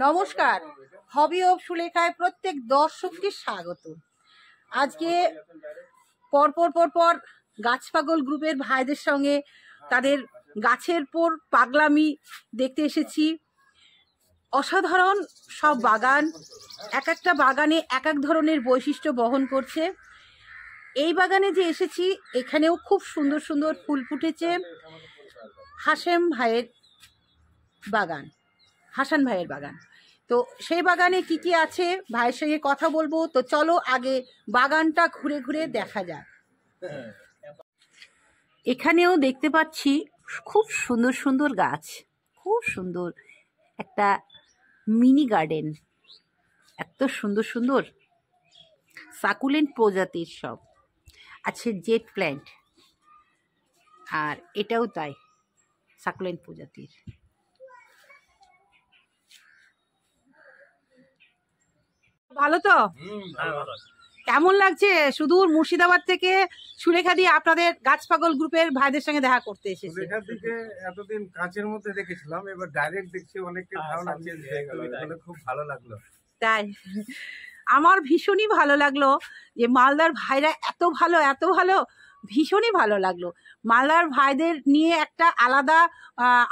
নমস্কার, hobby of সুলেখায় প্রত্যেক দর্শককে স্বাগত। আজকে পরপর গাছ পাগল গ্রুপের ভাইদের সঙ্গে তাদের গাছের পর পাগলামি দেখতে এসেছি। অসাধারণ সব বাগান, এক একটা বাগানে এক এক ধরনের বৈশিষ্ট্য বহন করছে। এই বাগানে যে এসেছি, এখানেও খুব সুন্দর সুন্দর ফুল ফুটেছে। হাসান ভাইয়ের বাগান। তো সেই বাগানে কি কি আছে ভাইয়ের সঙ্গে কথা বলবো। তো চলো আগে বাগানটা ঘুরে ঘুরে দেখা যাক। এখানেও দেখতে পাচ্ছি খুব সুন্দর সুন্দর গাছ, খুব সুন্দর একটা মিনি গার্ডেন। এত সুন্দর সুন্দর সাকুলেন্ট প্রজাতির সব আছে, জেট প্ল্যান্ট, আর এটাও তাই সাকুলেন্ট প্রজাতির। ভালো তো? কেমন লাগছে? সুদূর মুর্শিদাবাদ থেকে সুলেখা দিয়ে আপনাদের গাছ পাগল গ্রুপের ভাইদের সঙ্গে দেখা করতে এসেছি। সুলেখা দিকে এতদিন কাঁচের মধ্যে দেখেছিলাম, এবার ডাইরেক্ট দেখছি, অনেকটা ধারণা চেঞ্জ হয়ে গেল। খুব ভালো লাগলো। তাই আমার ভীষণই ভালো লাগলো যে মালদার ভাইরা এত ভালো, ভীষণই ভালো লাগলো। মালদার ভাইদের নিয়ে একটা আলাদা,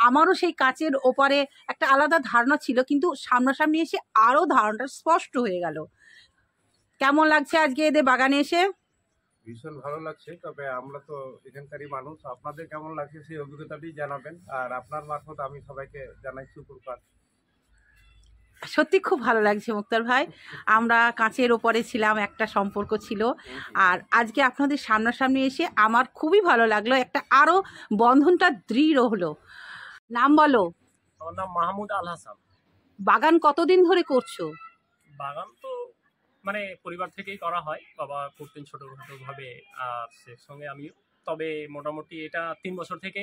আমারও সেই কাচের ওপারে একটা আলাদা ধারণা ছিল, কিন্তু সামনাসামনি এসে আরো ধারণাটা স্পষ্ট হয়ে গেল। কেমন লাগছে আজকে এদের বাগানে এসে? ভীষণ ভালো লাগছে। তবে আমরা তো এখানকারই মানুষ, আপনাদের কেমন লাগছে সেই অভিজ্ঞতাটি জানাবেন। আর আপনার মারফত আমি সবাইকে জানাই সুপ্রভাত। সত্যি খুব ভালো লাগছে মুক্তার ভাই। আমরা কাঁচের ওপরে ছিলাম, একটা সম্পর্ক ছিল, আর আজকে আপনাদের সামনাসামনি এসে আমার খুবই ভালো লাগলো। একটা আরো বন্ধনটা দৃঢ় হলো। নাম বলো। আমার নাম মাহমুদ আল হাসান। বাগান কতদিন ধরে করছো? বাগান তো মানে পরিবার থেকেই করা হয়, বাবা করতেন ছোটখাটো ভাবে, আর সে সঙ্গে আমিও। তবে মোটামুটি এটা 3 বছর থেকে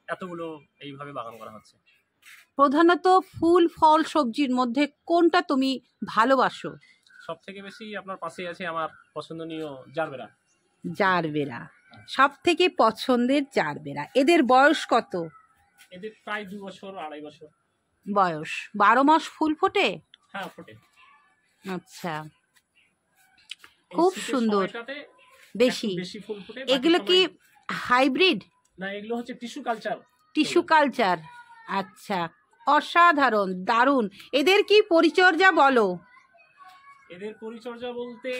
এতগুলো এইভাবে বাগান করা হচ্ছে। প্রধানত ফুল ফল সবজির মধ্যে কোনটা তুমি ভালোবাসো? সব থেকে বেশি আপনার পাশে আছে আমার পছন্দনীয় জারবেরা। সব থেকে পছন্দের জারবেরা। এদের বয়স কত? এদের প্রায় 2 বছর 2.5 বছর বয়স। 12 মাস ফুল ফোটে? হ্যাঁ, ফোটে। আচ্ছা, খুব সুন্দর, বেশি ফুল ফোটে। এগুলো কি হাইব্রিড? না, এগুলো হচ্ছে টিস্যু কালচার। আচ্ছা, অসাধারণ, দারুণ। এদের কি পরিচর্যা বলো? এদের পরিচর্যা বলতে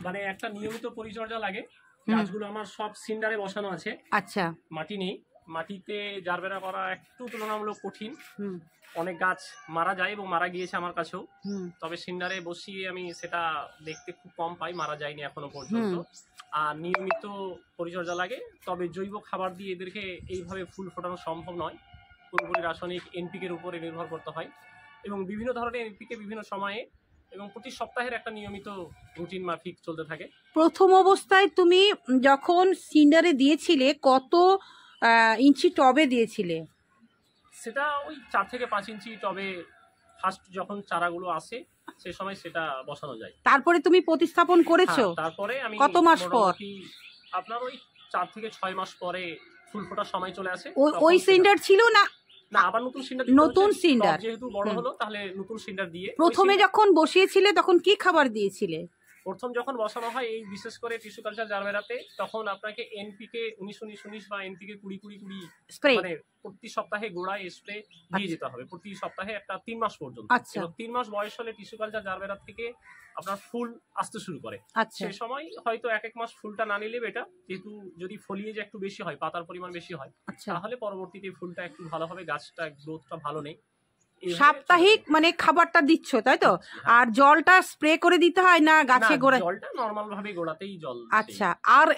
মানে একটা নিয়মিত পরিচর্যা লাগে। গাছগুলো আমার সব সিন্ডারে বসানো আছে। আচ্ছা, মাটি নেই। মাটিতে জারবেরা করা একটু তুলনামূলক কঠিন। অনেক গাছ মারা যায় এবং মারা গিয়েছে আমার কাছেও। তবে সিন্ডারে বসিয়ে আমি সেটা দেখতে খুব কম পাই, মারা যায়নি এখনো পর্যন্ত। আর নিয়মিত পরিচর্যা লাগে। তবে জৈব খাবার দিয়ে এদেরকে এইভাবে ফুল ফোটানো সম্ভব নয়। পুরোপুরি রাসায়নিক এনপিকের উপরে নির্ভর করতে হয়, এবং বিভিন্ন ধরনের এনপিকে বিভিন্ন সময়ে এবং প্রতি সপ্তাহের একটা নিয়মিত রুটিন মাফিক চলতে থাকে। প্রথম অবস্থায় তুমি যখন সিন্ডারে দিয়েছিলে কত ইঞ্চি টবে দিয়েছিলে? সেটা ওই 4 থেকে 5 ইঞ্চি টবে ফার্স্ট যখন চারাগুলো আসে সেই সময় সেটা বসানো যায়। তারপরে তুমি প্রতিস্থাপন করেছো? তারপরে আমি কত মাস পর? আপনার ওই 4 থেকে 6 মাস পরে ফুল ফোটার সময় চলে আসে। ওই সিন্ডার ছিল না? না, আবার নতুন সিন্ডার যেহেতু বড় হলো, তাহলে নতুন সিন্ডার দিয়ে। প্রথমে যখন বসিয়েছিলে তখন কি খাবার দিয়েছিলে? প্রথম যখন বসানো হয় এই বিশেষ করে টিস্যু কালচার জারবেরাতে, তখন আপনাকে এনপিকে 19-19 বা এনপিকে 20-20 স্প্রে, মানে প্রতি সপ্তাহে গোড়ায় স্প্রে দিয়ে যেতে হবে, প্রতি সপ্তাহে একটা 3 মাস পর্যন্ত। আচ্ছা, 3 মাস বয়স হলে টিস্যু কালচার জারবেরা থেকে আপনার ফুল আসতে শুরু করে। সেই সময় হয়তো 1-1 মাস ফুলটা না নিলে এটা, যেহেতু যদি ফলিয়েজ একটু বেশি হয়, পাতার পরিমাণ বেশি হয়, তাহলে পরবর্তীতে ফুলটা একটু ভালো হবে, গাছটা গ্রোথটা ভালো নেই। সাপ্তাহিক মানে খাবারটা দিচ্ছ, তাই তো? আর জলটা স্প্রে করে দিতে হয় না গাছে গোড়ায়? জলটা নরমাল ভাবে গোড়াতেই জল। আচ্ছা, আর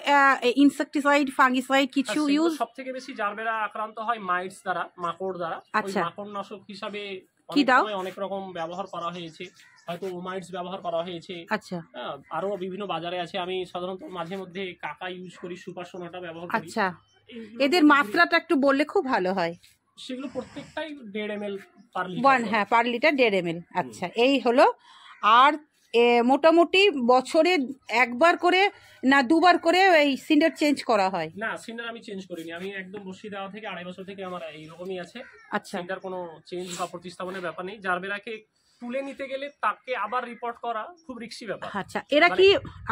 ইনসেকটিসাইড ফাঙ্গিসাইড কিছু ইউজ? সবথেকে বেশি জারবেরা আক্রান্ত হয় মাইটস দ্বারা, মাকড় দ্বারা। ওই মাকড়নাশক হিসাবে কি দাও? অনেক রকম ব্যবহার করা হয়েছে, হয়তো ওমাইটস ব্যবহার করা হয়েছে। আচ্ছা, আরো বিভিন্ন বাজারে আছে। আমি সাধারণত মাঝে মধ্যে কাকা ইউজ করি, সুপার সোনাটা ব্যবহার করি। আচ্ছা, এদের মাত্রাটা একটু বললে খুব ভালো হয়। সেগুলো প্রত্যেকটাই 1.5 ml per litre. Per litre 1.5 ml। আচ্ছা, এই হলো। আর মোটামুটি বছরে একবার করে না দুবার করে এই সিন্ডার চেঞ্জ করা হয়? না, সিন্ডার আমি চেঞ্জ করিনি। আমি একদম বসি দেওয়া থেকে 2.5 বছর থেকে আমার এইরকমই আছে। আচ্ছা সিন্ডার কোনো চেঞ্জ বা প্রতিস্থাপনের ব্যাপার নেই। জারবেরাকে তুলে নিতে গেলে তাকে আবার রিপোর্ট করা খুব রিস্কি ব্যাপার। আচ্ছা, এরা কি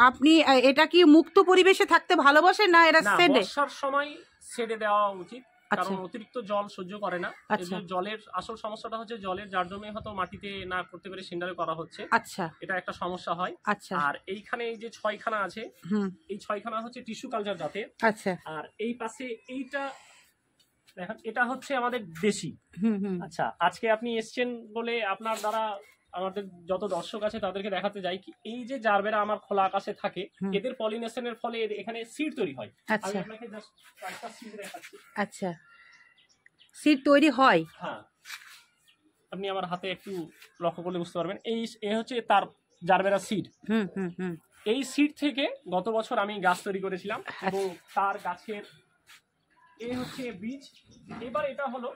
আপনি এটা কি মুক্ত পরিবেশে থাকতে ভালোবাসে না এরা না, শেডে? বর্ষার সময় শেডে দেওয়া উচিত, কারণ আচ্ছা অতিরিক্ত জল সহ্য করে না। আচ্ছা এদের জলের আসল সমস্যাটা হচ্ছে জলের জারজমে হয়তো মাটিতে না করতে পেরে সিন্ডারে করা হচ্ছে, আচ্ছা এটা একটা সমস্যা হয়। আচ্ছা আর এইখানে এই যে 6খানা আছে, হুম এই 6খানা হচ্ছে টিস্যু কালচার জাতের। আচ্ছা আর এই পাশে এইটা দেখেন, এটা হচ্ছে আমাদের দেশি। হুম হুম আচ্ছা, আজকে আপনি এসছেন বলে আপনার দ্বারা আমাদের যত দর্শক আছে তাদেরকে দেখাতে যাই কি এই যে জারবেরা আমার খোলা আকাশে থাকে, হুম। এদের পলিনেশনের ফলে এখানে সিড তৈরি হয়। আমি আচ্ছা আপনাকে জাস্ট কয়েকটা সিড দেখাচ্ছি। আচ্ছা, সিড তৈরি হয়? হ্যাঁ, আপনি আমার হাতে একটু লক্ষ্য করলে বুঝতে পারবেন। এই হচ্ছে তার জারবেরা সিড। হুম হুম হুম এই সিড থেকে গত বছর আমি গাছ তৈরি করেছিলাম এবং তার গাছের এই হচ্ছে বীজ। এবার এটা হলো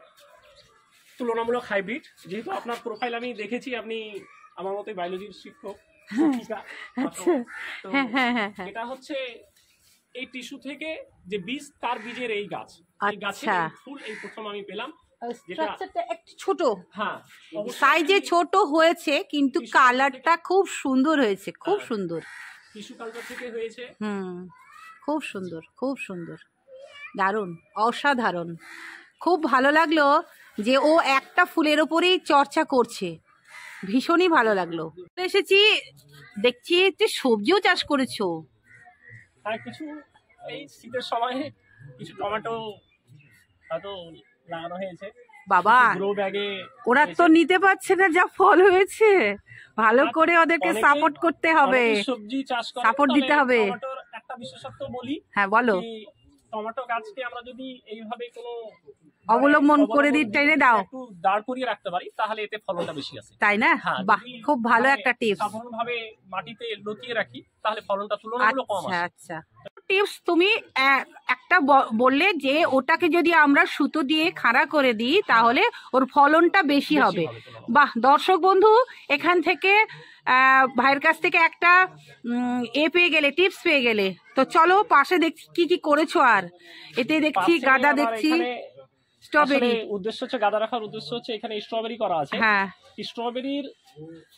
তুলনামূলক হাইব্রিড। যেহেতু আপনার প্রোফাইল আমি দেখেছি, আপনি আমার মতোই বায়োলজির শিক্ষক শিক্ষিকা। আচ্ছা তো হ্যাঁ হ্যাঁ হ্যাঁ হ্যাঁ এটা হচ্ছে এই টিস্যু থেকে যে বীজ, তার বীজের এই গাছ, এই গাছের আচ্ছা। এই ফুল এই প্রথম আমি পেলাম। স্ট্রাকচারটা একটু ছোট, হ্যাঁ, সাইজে ছোট হয়েছে কিন্তু কালারটা খুব সুন্দর হয়েছে, খুব সুন্দর। টিস্যু কালচার থেকে হয়েছে। হুম, খুব সুন্দর, খুব সুন্দর, দারুণ, অসাধারণ। খুব ভালো লাগলো যে ও একটা ফুলের ওপরেই চর্চা করছে, ভীষণই ভালো লাগলো। এসেছি, দেখছি যে সবজিও চাষ করেছো। আর কিছু এই শীতের সময় কিছু টমেটো হয়তো লাগানো হয়েছে বাবা, গ্রো ব্যাগে। ওরা তো নিতে পারছে না যা ফল হয়েছে, ভালো করে ওদেরকে অনেকেই- সাপোর্ট করতে হবে, অনেকেই সবজি চাষ করে, সাপোর্ট তবে দিতে হবে। টমেটোর একটা বিশেষত্ব বলি, হ্যাঁ বলো, কি টমেটো গাছকে আমরা যদি এইভাবে কোনো অবলম্বন করে দিই, টেনে দাও, একটু দাঁড় করিয়ে রাখতে পারি, তাহলে এতে ফলনটা বেশি আসে। তাই না? হ্যাঁ, বাহ, যদি খুব ভালো মানে একটা টিপস। সাধারণভাবে মাটিতে লতিয়ে রাখি তাহলে ফলনটা তুলনামূলক কম আচ্ছা আসে। আচ্ছা, টিপস তুমি একটা বললে যে ওটাকে যদি আমরা সুতো দিয়ে খাড়া করে দিই তাহলে ওর ফলনটা বেশি হবে। বাহ, দর্শক বন্ধু এখান থেকে ভাইয়ের কাছ থেকে একটা পেয়ে গেলে, টিপস পেয়ে গেলে। তো চলো পাশে দেখছি কি কি করেছো। আর এতে দেখছি পাশে গাঁদা, আবার দেখছি এখানে স্ট্রবেরি। আসলে উদ্দেশ্য হচ্ছে গাঁদা রাখার উদ্দেশ্য হচ্ছে এখানে স্ট্রবেরি করা আছে। হ্যাঁ, স্ট্রবেরির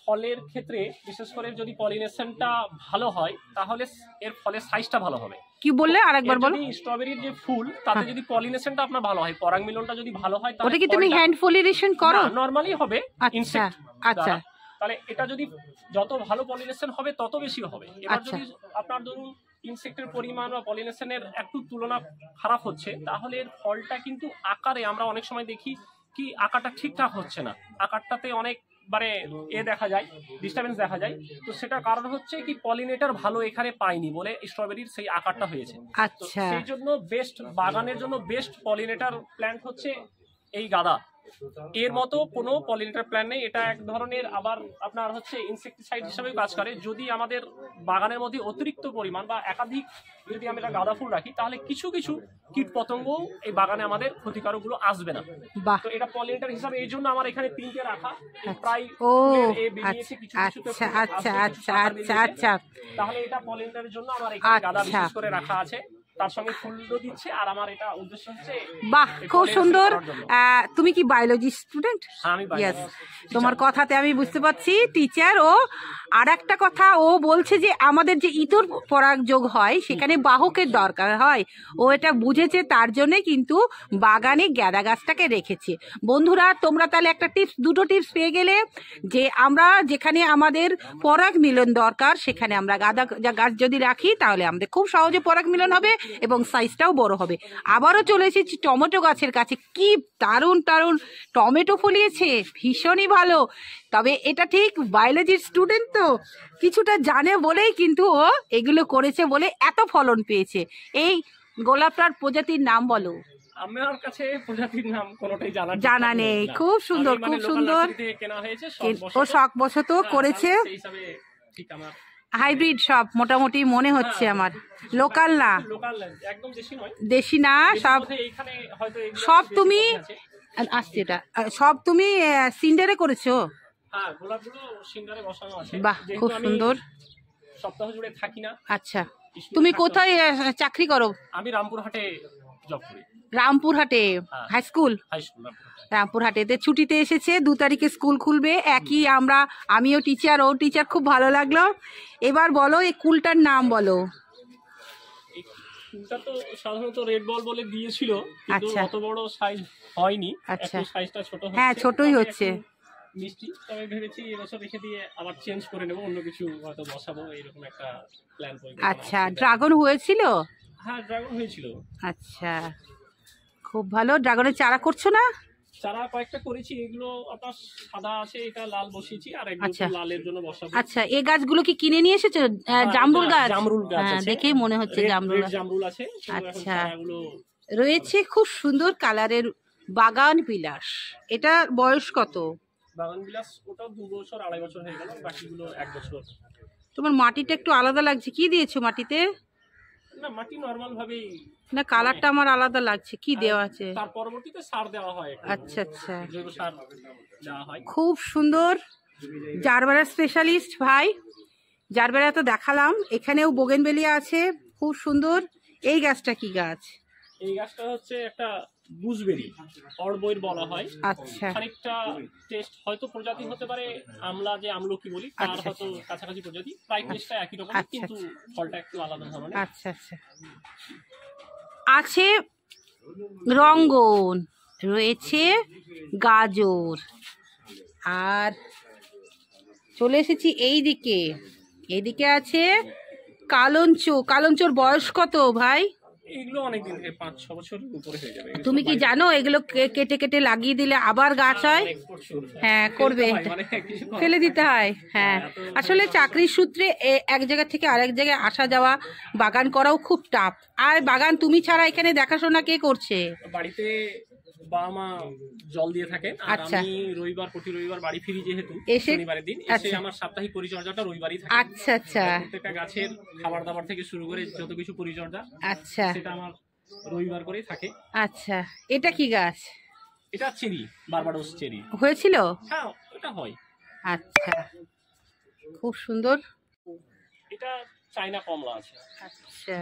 ফলের ক্ষেত্রে বিশেষ করে যদি পলিনেশনটা ভালো হয় তাহলে এর ফলের সাইজটা ভালো হবে। কি বললে আরেকবার বলো? স্ট্রবেরির যে ফুল তাতে যদি পলিনেশনটা আপনার ভালো হয়, পরাগ মিলনটা যদি ভালো হয়, ওটা কি তুমি হ্যান্ড পলিনেশন করো? নরমালি হবে আচ্ছা ইনসেক্ট আচ্ছা দ্বারা। তাহলে এটা যদি যত ভালো পলিনেশন হবে তত বেশি হবে। এবার আচ্ছা। যদি আপনার ধরুন ইনসেক্টের পরিমাণ বা পলিনেশনের একটু তুলনা খারাপ হচ্ছে, তাহলে এর ফলটা কিন্তু আকারে আমরা অনেক সময় দেখি কি আকারটা ঠিকঠাক হচ্ছে না, আকারটাতে অনেক মানে দেখা যায়, ডিস্টারবেন্স দেখা যায়। তো সেটার কারণ হচ্ছে কি পলিনেটর ভালো এখানে পাইনি বলে স্ট্রবেরির সেই আকারটা হয়েছে। তো আচ্ছা সেই জন্য বেস্ট বাগানের জন্য বেস্ট পলিনেটর প্ল্যান্ট হচ্ছে এই গাঁদা। এর মতো কোনো পলিনেটর প্ল্যান্ট নেই। এটা এক ধরনের আবার আপনার হচ্ছে ইনসেকটিসাইড হিসেবে কাজ করে। যদি আমাদের বাগানের মধ্যে অতিরিক্ত পরিমাণ বা একাধিক যদি আমরা গাঁদা ফুল রাখি তাহলে কিছু কিছু কীট পতঙ্গ এই বাগানে আমাদের ক্ষতিকারক গুলো আসবে না। বাহ, তো এটা পলিনেটর হিসাবে এই জন্য আমার এখানে 3টে রাখা। প্রায় ও বেরিয়েছে কিছু কিছুতে আচ্ছা ফুল আচ্ছা আসবে, আচ্ছা কিছু পাতা আচ্ছা বেরিয়েছে। আচ্ছা, তাহলে এটা পলিনেটরের জন্য আমার এখানে গাঁদা আচ্ছা। বিশেষ করে রাখা আছে, তার সঙ্গে ফুলও দিচ্ছে। আর আমার এটা উদ্দেশ্য হচ্ছে বাহ, এই খুব pollination সুন্দর। করার জন্য। তুমি কি বায়োলজি স্টুডেন্ট? আমি ইয়েস, biologist তোমার teacher। কথাতে আমি বুঝতে পারছি টিচার। ও আর একটা কথা ও বলছে যে আমাদের যে ইতর পরাগযোগ হয় সেখানে বাহকের দরকার হয়, ও এটা বুঝেছে, তার জন্যে কিন্তু বাগানে গাঁদা গাছটাকে রেখেছে। বন্ধুরা তোমরা তাহলে একটা টিপস, দুটো টিপস পেয়ে গেলে যে আমরা যেখানে আমাদের পরাগ মিলন দরকার সেখানে আমরা গাঁদা গাছ যদি রাখি তাহলে আমাদের খুব সহজে পরাগ মিলন হবে এবং সাইজটাও বড় হবে। আবারও চলে এসেছি টমেটো গাছের কাছে। কি দারুণ দারুণ টমেটো ফলিয়েছে, ভীষণই ভালো। তবে এটা ঠিক বায়োলজির স্টুডেন্ট তো কিছুটা জানে বলেই কিন্তু ও এগুলো করেছে বলে এত ফলন পেয়েছে। এই গোলাপটার প্রজাতির নাম বলো। আমার কাছে প্রজাতির নাম কোনোটাই জানা নেই। খুব সুন্দর, খুব সুন্দর। কেনা হয়েছে ও শখবশত করেছে। সেই হিসাবে ঠিক আমার হাইব্রিড সব মোটামুটি মনে হচ্ছে আমার, লোকাল না, লোকাল একদম দেশি নয়, দেশি না সব। এইখানে হয়তো এগুলো সব বেশি তুমি আছে। আসছে এটা সব তুমি সিন্ডারে করেছো? হ্যাঁ, গোলাপগুলো সিন্ডারে বসানো আছে। বাহ, যেহেতু খুব আমি সুন্দর। সপ্তাহ জুড়ে থাকি না। আচ্ছা, স্কুলে তুমি থাকতে কোথায় চাকরি করো? আমি রামপুরহাটে জব করি। রামপুরহাটে হ্যাঁ। High school? হাই স্কুল রামপুরহাটে। রামপুরহাটেতে ছুটিতে এসেছে, 2 তারিখে স্কুল খুলবে। একই আমিও টিচার, ও টিচার, খুব ভালো লাগলো। এবার বলো এই কুলটার নাম বলো। এই ফুলটা তো সাধারণত রেড বল বলে দিয়েছিল, কিন্তু আচ্ছা। অত বড় সাইজ হয়নি। আচ্ছা। একটু সাইজটা ছোট হচ্ছে। হ্যাঁ, ছোটই তবে হচ্ছে। একটু মিষ্টি। তবে ভেবেছি এবছর রেখে দিয়ে আবার চেঞ্জ করে নেব, অন্য কিছু হয়তো বসাবো, এরকম একটা প্ল্যান করি। আচ্ছা, ড্রাগন হয়েছিল? হ্যাঁ, ড্রাগন হয়েছিল। আচ্ছা, খুব ভালো। ড্রাগনের চারা করছো না? চারা কয়েকটা করেছি, এগুলো আপনার সাদা আছে, এটা লাল বসিয়েছি, আর এগুলো আচ্ছা। তো লালের জন্য বসাবো। আচ্ছা, এই গাছগুলো কি কিনে নিয়ে এসেছো? হ্যাঁ, জামরুল এটা গাছ? জামরুল গাছ হ্যাঁ, আছে। দেখেই মনে হচ্ছে জামরুল গাছ। জামরুল আছে। তো এখন আচ্ছা। চারাগুলো রয়েছে খুব সুন্দর কালারের বাগান বিলাস। এটা বয়স কত? বাগান বিলাস ওটাও 2 বছর 2.5 বছর হয়ে গেল, বাকিগুলো 1 বছর। তোমার মাটিটা একটু আলাদা লাগছে, কি দিয়েছো মাটিতে? না, মাটি নরমাল ভাবেই। না, কালারটা আমার আলাদা লাগছে, কি দেওয়া আছে? তার পরবর্তীতে সার দেওয়া হয় একটু। আচ্ছা আচ্ছা, জৈব সার দেওয়া হয়। খুব সুন্দর। জারবেরা স্পেশালিস্ট ভাই, জারবেরা তো দেখালাম, এখানেও বোগেনভেলিয়া আছে, খুব সুন্দর। এই গাছটা কি গাছ? এই গাছটা হচ্ছে একটা গুজবেরি, অড়বইর বলা হয়। আচ্ছা খানিকটা টেস্ট হয়তো প্রজাতি হতে পারে আমলা, যে আমলকি বলি, তার আচ্ছা। হয়তো কাছাকাছি প্রজাতি, প্রায় টেস্টটা একই রকম, আচ্ছা, কিন্তু ফলটা একটু আলাদা ধরনের। আচ্ছা আচ্ছা। আছে রঙ্গন, রয়েছে গাজর, আর চলে এসেছি এইদিকে। এইদিকে আছে কালঞ্চ। কালঞ্চর বয়স কত ভাই? এগুলো অনেকদিন থেকে 5-6 বছরের উপরে হয়ে যাবে। তুমি কি জানো এগুলো কেটে কেটে লাগিয়ে দিলে আবার গাছ হয়? হ্যাঁ, করবে, ফেলে দিতে হয়। হ্যাঁ, আসলে চাকরির সূত্রে এক জায়গা থেকে আরেক জায়গায় আসা যাওয়া, বাগান করাও খুব টাফ। আর বাগান তুমি ছাড়া এখানে দেখাশোনা কে করছে? বাড়িতে বাবা মা জল দিয়ে থাকেন, আর আচ্ছা। আমি প্রতি রবিবার বাড়ি ফিরি, যেহেতু এসে- শনিবারের দিন এসে আচ্ছা। আমার সাপ্তাহিক পরিচর্যাটা রবিবারই থাকে। আচ্ছা আচ্ছা প্রত্যেকটা গাছের খাবার দাবার থেকে শুরু করে যত কিছু পরিচর্যা, আচ্ছা সেটা আমার রবিবার করেই থাকে। আচ্ছা। এটা কি গাছ? এটা চেরি, বারবাডোস চেরি। হয়েছিল? হ্যাঁ, এটা হয়। আচ্ছা, খুব সুন্দর। এটা চাইনা কমলা আছে। আচ্ছা,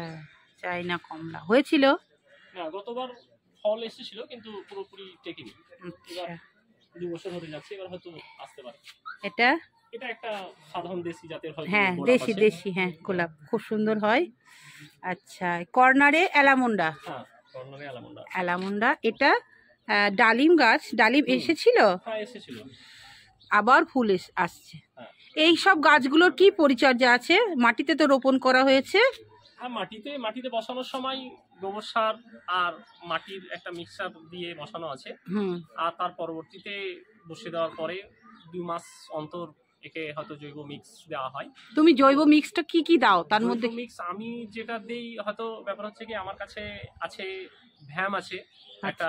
চাইনা কমলা হয়েছিল? না, গতবার ফল এসেছিল, কিন্তু পুরোপুরি টেকেনি। আচ্ছা। 2 বছর হতে যাচ্ছে, এবার হয়তো আসতে পারে। এটা? এটা একটা সাধারণ দেশি জাতের হয়। হ্যাঁ, দেশি দেশি, হ্যাঁ, গোলাপ খুব সুন্দর হয়। আচ্ছা, কর্নারে অ্যালামন্ডা। হ্যাঁ, কর্নারে অ্যালামন্ডা। অ্যালামন্ডা। এটা ডালিম গাছ। ডালিম এসেছিল, হ্যাঁ, এসেছিল। আবার ফুল আসছে। হ্যাঁ। এই সব গাছগুলোর কি পরিচর্যা আছে? মাটিতে তো রোপণ করা হয়েছে। আর মাটিতে বসানোর সময় গোবর সার আর মাটির একটা মিক্সচার দিয়ে বসানো আছে। হুম। আর তার পরবর্তীতে বসিয়ে দেওয়ার পরে 2 মাস অন্তর একে হয়তো জৈব মিক্স দেওয়া হয়। তুমি জৈব মিক্সটা কি কি দাও তার মধ্যে? জৈব মিক্স আমি যেটা দেই, হয়তো ব্যাপার হচ্ছে কি, আমার কাছে আছে ভ্যাম আছে, একটা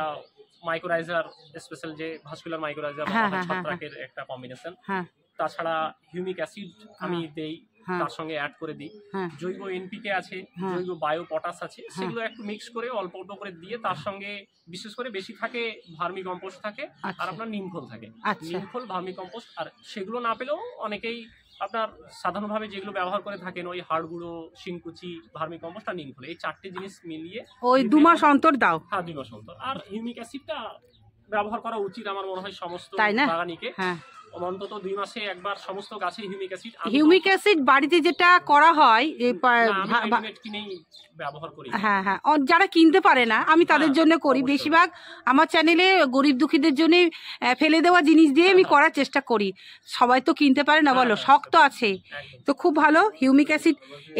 মাইক্রোরাইজার স্পেশাল, যে ভাস্কুলার মাইক্রোরাইজার হ্যাঁ, হ্যাঁ, ছত্রাকের একটা কম্বিনেশন। হ্যাঁ তাছাড়া হিউমিক অ্যাসিড আমি দেই, হ্যাঁ। তার সঙ্গে অ্যাড করে দিই। হ্যাঁ। জৈব এনপিকে আছে, হ্যাঁ। জৈব বায়ো পটাশ আছে, সেগুলো একটু মিক্স করে অল্প অল্প করে দিয়ে, তার সঙ্গে বিশেষ করে বেশি থাকে ভার্মি কম্পোস্ট থাকে, আর আচ্ছা। আপনার নিমখোল থাকে। আচ্ছা। নিমখোল, ভার্মি কম্পোস্ট, আর সেগুলো না পেলেও অনেকেই আপনার সাধারণভাবে যেগুলো ব্যবহার করে থাকেন, ওই হাড় গুঁড়ো, শিংকুচি, ভার্মি কম্পোস্ট আর নিমখোল, এই 4টে জিনিস মিলিয়ে ওই 2 মাস অন্তর দাও? হ্যাঁ, 2 মাস অন্তর। আর হিউমিক অ্যাসিডটা ব্যবহার করা উচিত আমার মনে হয় সমস্ত তাই না? বাগানিকে। হ্যাঁ। অন্তত 2 মাসে একবার সমস্ত গাছে হিউমিক অ্যাসিড। হিউমিক অ্যাসিড বাড়িতে যেটা করা হয়, কিনেই ব্যবহার করি। হ্যাঁ হ্যাঁ, যারা কিনতে পারে না, আমি তাদের হ্যাঁ, জন্য করি। অবশ্যই। বেশিরভাগ আমার চ্যানেলে গরিব দুঃখীদের জন্য ফেলে দেওয়া জিনিস দিয়ে আমি করার চেষ্টা করি। সবাই তো কিনতে পারে না, বলো, হ্যাঁ, শখ তো আছে। একদম। তো খুব ভালো হিউমিক অ্যাসিড।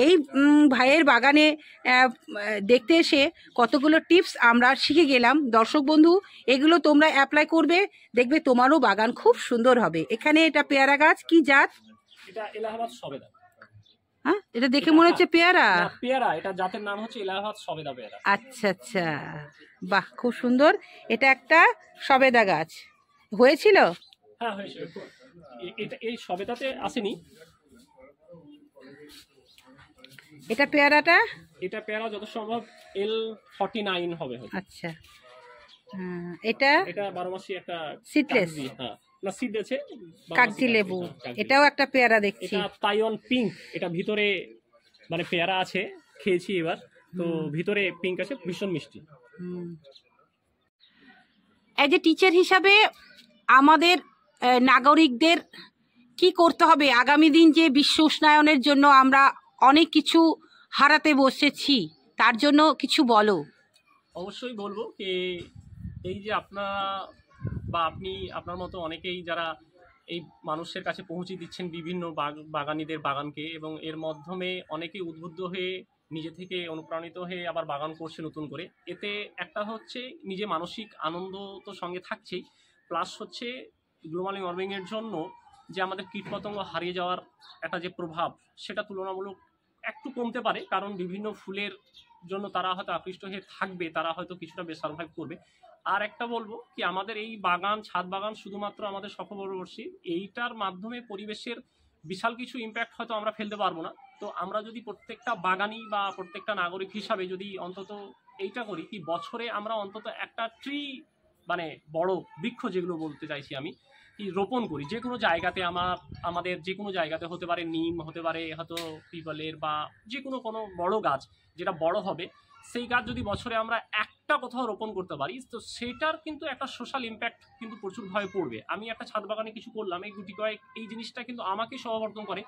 এই ভাইয়ের বাগানে দেখতে এসে কতগুলো টিপস আমরা শিখে গেলাম। দর্শক বন্ধু, এগুলো তোমরা অ্যাপ্লাই করবে, দেখবে তোমারও বাগান খুব সুন্দর হবে। এখানে এটা পেয়ারা গাছ, কি জাত? এটা এলাহাবাদ সবেদা। হ্যাঁ, এটা দেখে মনে হচ্ছে পেয়ারা। না, পেয়ারা, এটা জাতের নাম হচ্ছে এলাহাবাদ সবেদা পেয়ারা। আচ্ছা আচ্ছা, বাহ, খুব সুন্দর। এটা একটা সবেদা গাছ হয়েছিল? হ্যাঁ, হয়েছিল। এটা এই সবেদাতে আসেনি। এটা পেয়ারাটা? এটা পেয়ারা যত সম্ভব L49 হবে হয়তো। আচ্ছা, এটা এটা 12 মাসি একটা Seedless? কাগজি, হ্যাঁ, না সিড আছে কাগজি লেবু, এটাও একটা পেয়ারা দেখছি। এটা তাইওয়ান পিঙ্ক, এটা ভিতরে মানে পেয়ারা আছে, খেয়েছি এবার, তো ভিতরে পিঙ্ক আছে, ভীষণ মিষ্টি। এই যে টিচার হিসাবে আমাদের নাগরিকদের কি করতে হবে আগামী দিন, যে বিশ্ব উষ্ণায়নের জন্য আমরা অনেক কিছু হারাতে বসেছি, তার জন্য কিছু বলো। অবশ্যই বলবো যে এই যে আপনারা বা আপনি আপনার মতো অনেকেই যারা এই মানুষের কাছে পৌঁছে দিচ্ছেন বিভিন্ন বাগানীদের বাগানকে, এবং এর মাধ্যমে অনেকেই উদ্বুদ্ধ হয়ে নিজে থেকে অনুপ্রাণিত হয়ে আবার বাগান করছে নতুন করে। এতে একটা হচ্ছে নিজে মানসিক আনন্দ তো সঙ্গে থাকছেই, প্লাস হচ্ছে গ্লোবাল ওয়ার্মিংয়ের জন্য যে আমাদের কীটপতঙ্গ হারিয়ে যাওয়ার একটা যে প্রভাব, সেটা তুলনামূলক একটু কমতে পারে, কারণ বিভিন্ন ফুলের জন্য তারা হয়তো আকৃষ্ট হয়ে থাকবে, তারা হয়তো কিছুটা বেশ সার্ভাইভ করবে। আর একটা বলবো কি, আমাদের এই বাগান, ছাদ বাগান শুধুমাত্র আমাদের সফলবর্ষী, এইটার মাধ্যমে পরিবেশের বিশাল কিছু ইম্প্যাক্ট হয়তো আমরা ফেলতে পারবো না। তো আমরা যদি প্রত্যেকটা বাগানি বা প্রত্যেকটা নাগরিক হিসাবে যদি অন্তত এইটা করি কি, বছরে আমরা অন্তত একটা ট্রি মানে বড় বৃক্ষ যেগুলো বলতে চাইছি আমি, কি রোপণ করি যে কোনো জায়গাতে। আমাদের যে কোনো জায়গাতে হতে পারে, নিম হতে পারে, হয়তো পিপলের বা যে কোনো বড় গাছ যেটা বড় হবে, সেই গাছ যদি বছরে আমরা একটা কোথাও রোপণ করতে পারি, তো সেটার কিন্তু একটা সোশ্যাল ইম্প্যাক্ট কিন্তু প্রচুরভাবে পড়বে। আমি একটা ছাদ বাগানে কিছু করলাম, এই গুটি কয়েক এই জিনিসটা কিন্তু আমাকে সমাবর্তন করে,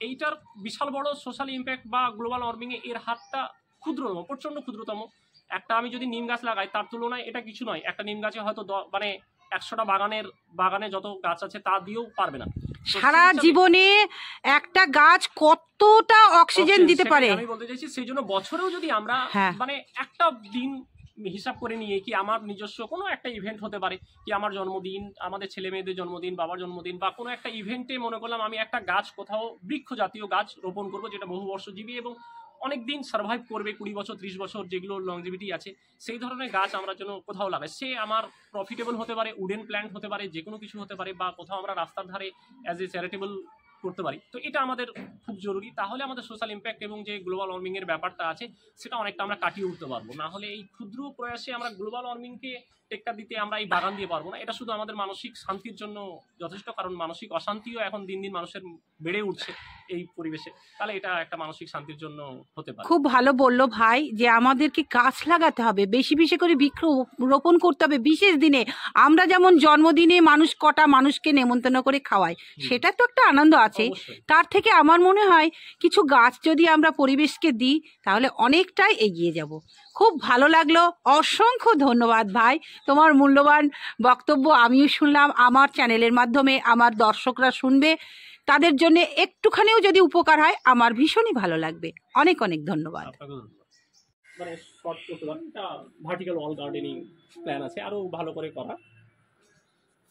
এইটার বিশাল বড় সোশ্যাল ইম্প্যাক্ট বা গ্লোবাল ওয়ার্মিংয়ে এর হাতটা ক্ষুদ্রতম, প্রচণ্ড ক্ষুদ্রতম। একটা আমি যদি নিম গাছ লাগাই, তার তুলনায় এটা কিছু নয়। একটা নিম গাছে হয়তো মানে 100টা বাগানে যত গাছ আছে তা দিয়েও পারবে না। সারা জীবনে একটা গাছ কতটা অক্সিজেন দিতে পারে আমি বলতে চাইছি। সেই জন্য বছরেও যদি আমরা মানে একটা দিন হিসাব করে নিয়ে কি, আমার নিজস্ব কোনো একটা ইভেন্ট হতে পারে, কি আমার জন্মদিন, আমাদের ছেলে মেয়েদের জন্মদিন, বাবার জন্মদিন, বা কোনো একটা ইভেন্টে মনে করলাম আমি একটা গাছ কোথাও বৃক্ষ জাতীয় গাছ রোপণ করবো, যেটা বহু বর্ষজীবী এবং অনেক দিন সার্ভাইভ করবে, 20 বছর 30 বছর যেগুলো লংজিভিটি আছে, সেই ধরনের গাছ আমরা যেন কোথাও লাগাই। সে আমার প্রফিটেবল হতে পারে, উডেন প্ল্যান্ট হতে পারে, যে কোনো কিছু হতে পারে, বা কোথাও আমরা রাস্তার ধারে অ্যাজ এ চ্যারিটেবল করতে পারি। তো এটা আমাদের খুব জরুরি, তাহলে আমাদের সোশ্যাল ইম্প্যাক্ট এবং যে গ্লোবাল ওয়ার্মিংয়ের ব্যাপারটা আছে সেটা অনেকটা আমরা কাটিয়ে উঠতে পারবো। না হলে এই ক্ষুদ্র প্রয়াসে আমরা গ্লোবাল ওয়ার্মিংকে টেক্কা দিতে আমরা এই বাগান দিয়ে পারবো না। এটা শুধু আমাদের মানসিক শান্তির জন্য যথেষ্ট, কারণ মানসিক অশান্তিও এখন দিন দিন মানুষের বেড়ে উঠছে এই পরিবেশে, তাহলে এটা একটা মানসিক শান্তির জন্য হতে পারে। খুব ভালো বললো ভাই, যে আমাদেরকে গাছ লাগাতে হবে, বেশি বেশি করে বৃক্ষ রোপণ করতে হবে। বিশেষ দিনে আমরা যেমন জন্মদিনে কটা মানুষকে নেমন্তন্ন করে খাওয়াই, সেটা তো একটা আনন্দ আছে। তার থেকে আমার মনে হয় কিছু গাছ যদি আমরা পরিবেশকে দিই, তাহলে অনেকটাই এগিয়ে যাব। খুব ভালো লাগলো, অসংখ্য ধন্যবাদ ভাই, তোমার মূল্যবান বক্তব্য আমিও শুনলাম, আমার চ্যানেলের মাধ্যমে আমার দর্শকরা শুনবে, তাদের জন্য একটুখানিও যদি উপকার হয় আমার ভীষণই ভালো লাগবে। অনেক অনেক ধন্যবাদ। মানে শর্ট করতে পারেন, এটা ভার্টিক্যাল ওয়াল গার্ডেনিং প্ল্যান আছে আরো ভালো করে করা।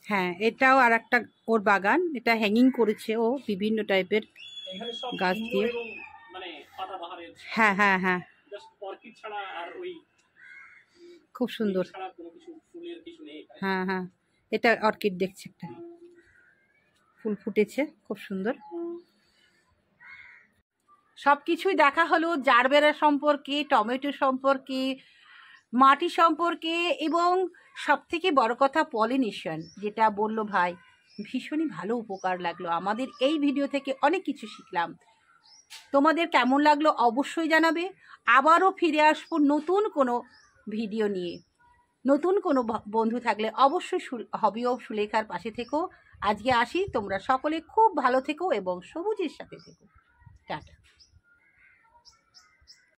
হ্যাঁ, এটাও আর একটা ওর বাগান, এটা হ্যাঙ্গিং করেছে ও বিভিন্ন টাইপের গাছ দিয়ে। মানে পাতাবাহারের, হ্যাঁ হ্যাঁ হ্যাঁ, জাস্ট অর্কিড ছাড়া আর ওই খুব সুন্দর। ছাড়া কোনো কিছু ফুলের কিছু নেই। হ্যাঁ হ্যাঁ, এটা অর্কিড দেখছি, একটা ফুল ফুটেছে, খুব সুন্দর। সবকিছুই দেখা হলো, জারবেরা সম্পর্কে, টমেটো সম্পর্কে, মাটি সম্পর্কে, এবং সবথেকে বড় কথা পলিনেশন, যেটা বললো ভাই, ভীষণই ভালো উপকার লাগলো। আমাদের এই ভিডিও থেকে অনেক কিছু শিখলাম। তোমাদের কেমন লাগলো অবশ্যই জানাবে। আবারও ফিরে আসবো নতুন কোনো ভিডিও নিয়ে। নতুন কোনো বন্ধু থাকলে অবশ্যই হবি অফ সুলেখার পাশে থেকো। আজকে আসি, তোমরা সকলে খুব ভালো থেকো এবং সবুজের সাথে থেকো। টাটা।